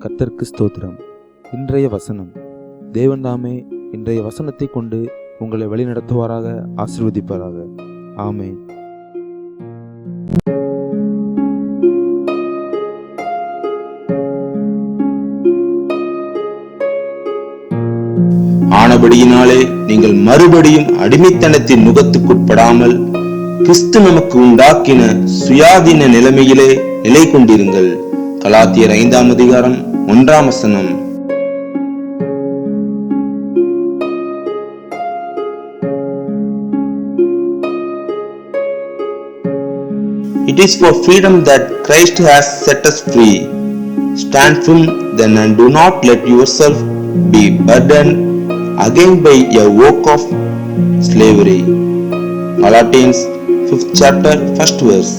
கர்த்தருக்கு ஸ்தோத்திரம். இன்றைய வசனம். தேவன் தாமே இன்றைய வசனத்தை கொண்டு உங்களை வழிநடத்துவாராக, ஆசீர்வதிப்பாராக. ஆமென். ஆனபடியினாலே நீங்கள் மறுபடியும் அடிமைத்தனத்தின் நுகத்துக்குட்படாமல் கிறிஸ்து நமக்கு உண்டாக்கின சுயாதீன நிலைமையிலே நிலை கொண்டிருங்கள். கலாத்தியர் 5ஆம் அதிகாரம் 1ஆம் வசனம். It is for freedom that Christ has set us free. Stand firm then and do not let yourself be burdened again by a yoke of slavery. Galatians 5th chapter 1st verse.